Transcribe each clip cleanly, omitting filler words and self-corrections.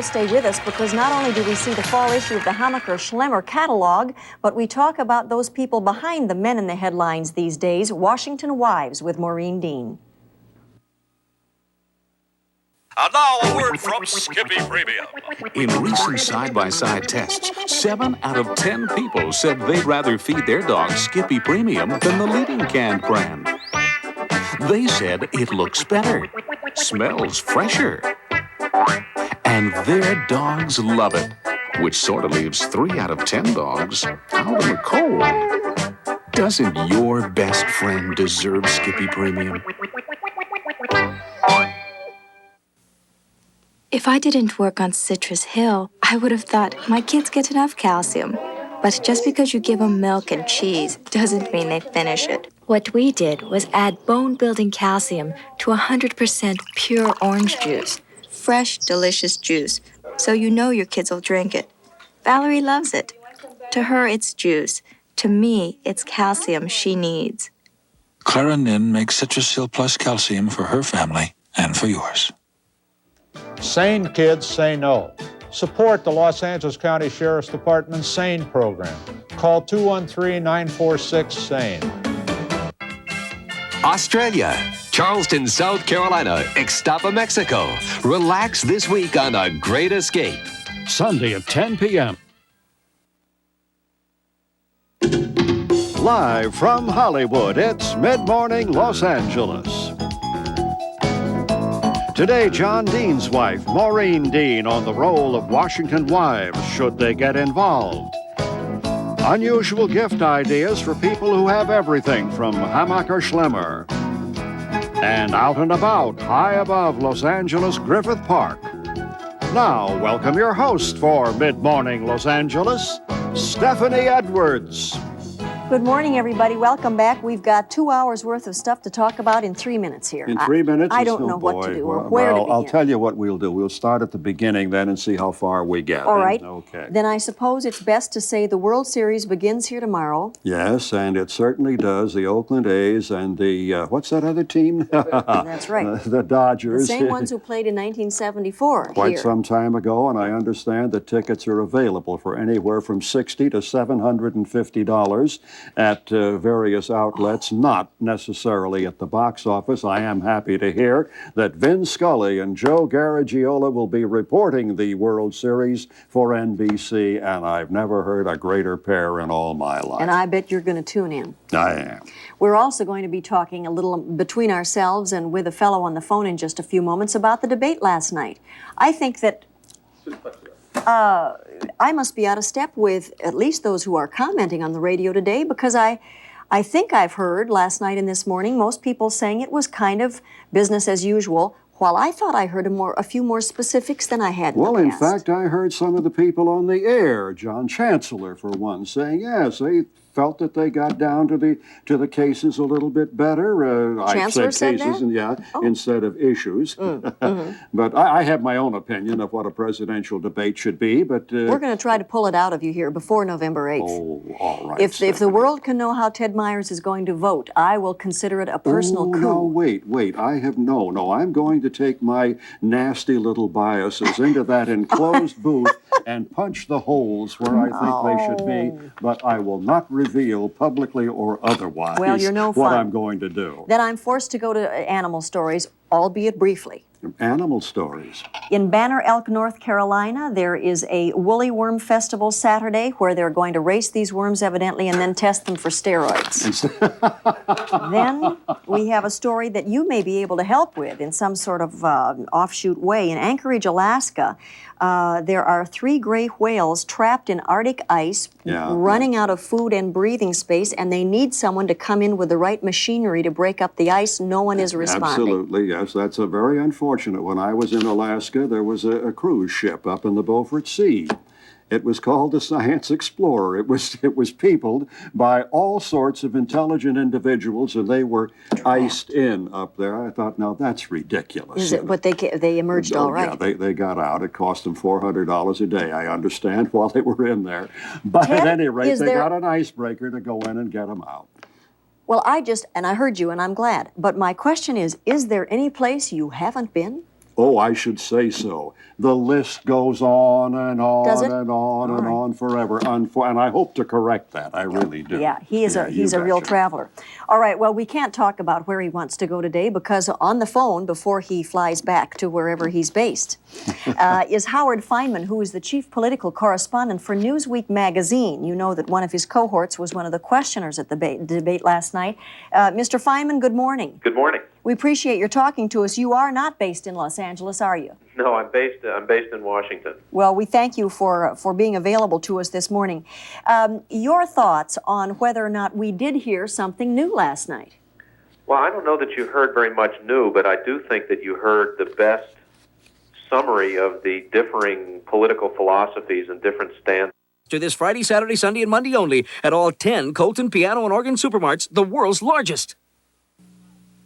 you'll stay with us because not only do we see the fall issue of the Hammacher Schlemmer catalog, but we talk about those people behind the men in the headlines these days, Washington Wives with Maureen Dean. And now a word from Skippy Premium. In recent side-by-side tests, 7 out of 10 people said they'd rather feed their dog Skippy Premium than the leading canned brand. They said it looks better, smells fresher, and their dogs love it, which sort of leaves 3 out of 10 dogs out in the cold. Doesn't your best friend deserve Skippy Premium? If I didn't work on Citrus Hill, I would have thought my kids get enough calcium. But just because you give them milk and cheese doesn't mean they finish it. What we did was add bone-building calcium to 100% pure orange juice. Fresh, delicious juice, so you know your kids will drink it. Valerie loves it. To her, it's juice. To me, it's calcium she needs. Clara Nin makes Citrus Hill Plus calcium for her family and for yours. Sane kids say no. Support the Los Angeles County Sheriff's Department's SANE program. Call 213-946-SANE. Australia, Charleston, South Carolina, Ixtapa, Mexico. Relax this week on The Great Escape. Sunday at 10 p.m. Live from Hollywood, it's Mid-Morning Los Angeles. Today, John Dean's wife, Maureen Dean, on the role of Washington Wives, should they get involved. Unusual gift ideas for people who have everything from Hammacher Schlemmer. And out and about, high above Los Angeles Griffith Park. Now, welcome your host for Mid-Morning Los Angeles, Stephanie Edwards. Good morning, everybody. Welcome back. We've got 2 hours worth of stuff to talk about in 3 minutes here. In 3 minutes? I don't know what to do or where to begin. I'll tell you what we'll do. We'll start at the beginning then and see how far we get. All right. Okay. Then I suppose it's best to say the World Series begins here tomorrow. Yes, and it certainly does. The Oakland A's and the, what's that other team? That's right. The Dodgers. The same ones who played in 1974 Quite some time ago, and I understand that tickets are available for anywhere from $60 to $750 at various outlets, not necessarily at the box office. I am happy to hear that Vin Scully and Joe Garagiola will be reporting the World Series for NBC, and I've never heard a greater pair in all my life. And I bet you're going to tune in. I am. We're also going to be talking a little between ourselves and with a fellow on the phone in just a few moments about the debate last night. I think that I must be out of step with at least those who are commenting on the radio today, because I think I've heard last night and this morning most people saying it was kind of business as usual, while I thought I heard a few more specifics than I had in the past. Well, in fact, I heard some of the people on the air, John Chancellor for one, saying, yes, they felt that they got down to the cases a little bit better. Chancellor I said cases, that? instead of issues. But I have my own opinion of what a presidential debate should be. But we're going to try to pull it out of you here before November 8th. Oh, all right. If the world can know how Ted Myers is going to vote, I will consider it a personal coup. No, wait. I have no. I'm going to take my nasty little biases into that enclosed booth and punch the holes where I think they should be. But I will not reveal publicly or otherwise what I'm going to do. Then I'm forced to go to animal stories, albeit briefly. Animal stories. In Banner Elk, North Carolina, there is a woolly worm festival Saturday where they're going to race these worms evidently and then test them for steroids. Then we have a story that you may be able to help with in some sort of offshoot way. In Anchorage, Alaska, there are 3 gray whales trapped in Arctic ice, running out of food and breathing space, and they need someone to come in with the right machinery to break up the ice. No one is responding. Absolutely, yes. That's a very unfortunate. When I was in Alaska, there was a cruise ship up in the Beaufort Sea. It was called the Science Explorer. It was peopled by all sorts of intelligent individuals, and they were iced in up there. I thought, now that's ridiculous. Is it? But they emerged all right. Yeah, they got out. It cost them $400 a day, I understand, while they were in there. But at any rate, they got an icebreaker to go in and get them out. Well, and I heard you, and I'm glad. But my question is there any place you haven't been? Oh, I should say so. The list goes on and on Does it? and on and on forever. And I hope to correct that. I really do. Yeah, he's a real traveler. All right, well, we can't talk about where he wants to go today because on the phone, before he flies back to wherever he's based, is Howard Feynman, who is the chief political correspondent for Newsweek magazine. You know that one of his cohorts was one of the questioners at the debate last night. Mr. Feynman, good morning. Good morning. We appreciate your talking to us. You are not based in Los Angeles, are you? No, I'm based in Washington. Well, we thank you for being available to us this morning. Your thoughts on whether or not we did hear something new last night? Well, I don't know that you heard very much new, but I do think that you heard the best summary of the differing political philosophies and different stances. This Friday, Saturday, Sunday, and Monday only at all 10 Colton Piano and Organ Supermarts, the world's largest.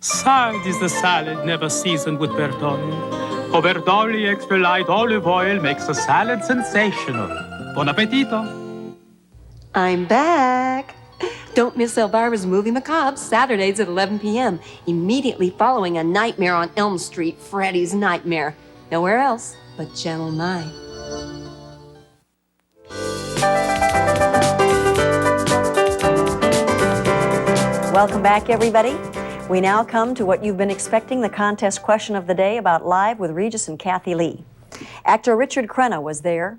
Side is the salad never seasoned with Bertolli. For Bertolli Extra Light Olive Oil makes the salad sensational. Buon appetito! I'm back. Don't miss Elvira's Movie Macabre, Saturdays at 11 p.m., immediately following A Nightmare on Elm Street, Freddy's Nightmare. Nowhere else but Channel 9. Welcome back, everybody. We now come to what you've been expecting, the contest question of the day about Live with Regis and Kathy Lee. Actor Richard Crenna was there.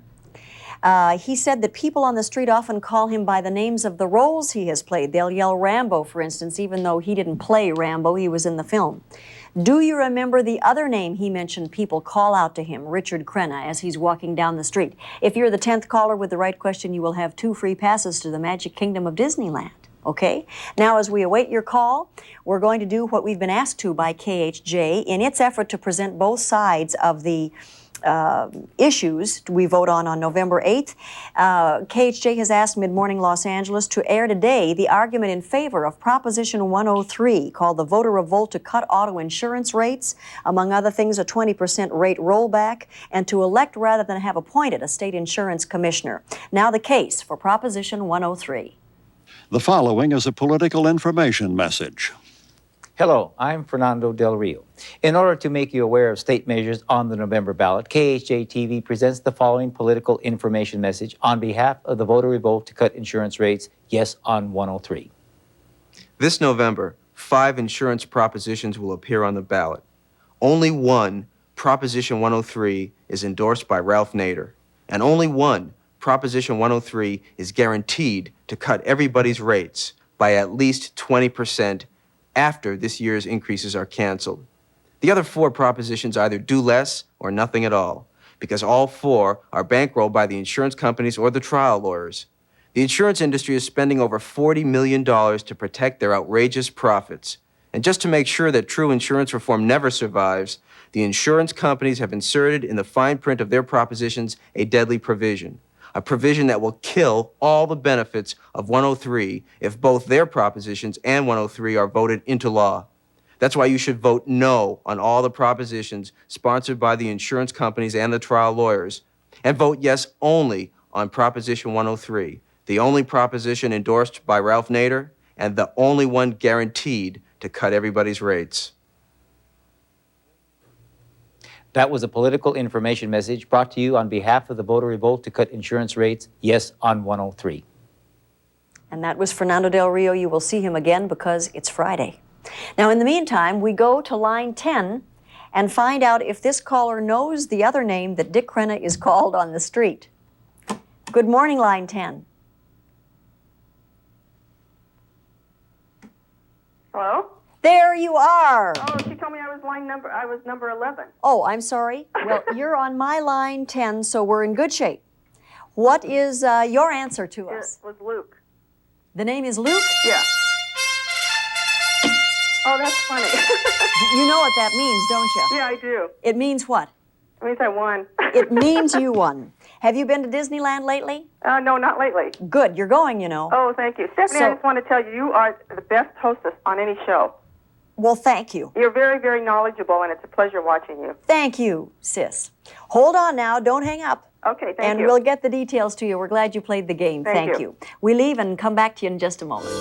He said that people on the street often call him by the names of the roles he has played. They'll yell Rambo, for instance, even though he didn't play Rambo, he was in the film. Do you remember the other name he mentioned people call out to him, Richard Crenna, as he's walking down the street? If you're the 10th caller with the right question, you will have 2 free passes to the Magic Kingdom of Disneyland. Okay? Now, as we await your call, we're going to do what we've been asked to by KHJ in its effort to present both sides of the issues we vote on November 8th. KHJ has asked Mid-Morning Los Angeles to air today the argument in favor of Proposition 103, called the voter revolt to cut auto insurance rates, among other things, a 20% rate rollback, and to elect rather than have appointed a state insurance commissioner. Now the case for Proposition 103. The following is a political information message. Hello, I'm Fernando Del Rio. In order to make you aware of state measures on the November ballot, KHJ TV presents the following political information message on behalf of the voter revolt to cut insurance rates, yes on 103. This November, 5 insurance propositions will appear on the ballot. Only one, Proposition 103, is endorsed by Ralph Nader, and only one, Proposition 103, is guaranteed to cut everybody's rates by at least 20% after this year's increases are canceled. The other 4 propositions either do less or nothing at all, because all 4 are bankrolled by the insurance companies or the trial lawyers. The insurance industry is spending over $40 million to protect their outrageous profits. And just to make sure that true insurance reform never survives, the insurance companies have inserted in the fine print of their propositions a deadly provision. A provision that will kill all the benefits of 103 if both their propositions and 103 are voted into law. That's why you should vote no on all the propositions sponsored by the insurance companies and the trial lawyers, and vote yes only on Proposition 103, the only proposition endorsed by Ralph Nader and the only one guaranteed to cut everybody's rates. That was a political information message brought to you on behalf of the voter revolt to cut insurance rates, yes on 103. And that was Fernando Del Rio. You will see him again because it's Friday. Now, in the meantime, we go to line 10 and find out if this caller knows the other name that Dick Crenna is called on the street. Good morning, line 10. Hello? There you are. Oh, she told me I was number 11. Oh, I'm sorry. Well, you're on my line 10, so we're in good shape. What is your answer to us? It was Luke. The name is Luke? Yeah. Oh, that's funny. You know what that means, don't you? Yeah, I do. It means what? It means I won. It means you won. Have you been to Disneyland lately? No, not lately. Good, you're going, you know. Oh, thank you. Stephanie, I just want to tell you, you are the best hostess on any show. Well, thank you. You're very, very knowledgeable, and it's a pleasure watching you. Thank you, sis. Hold on now. Don't hang up. Okay, thank you. And we'll get the details to you. We're glad you played the game. Thank you. We leave and come back to you in just a moment.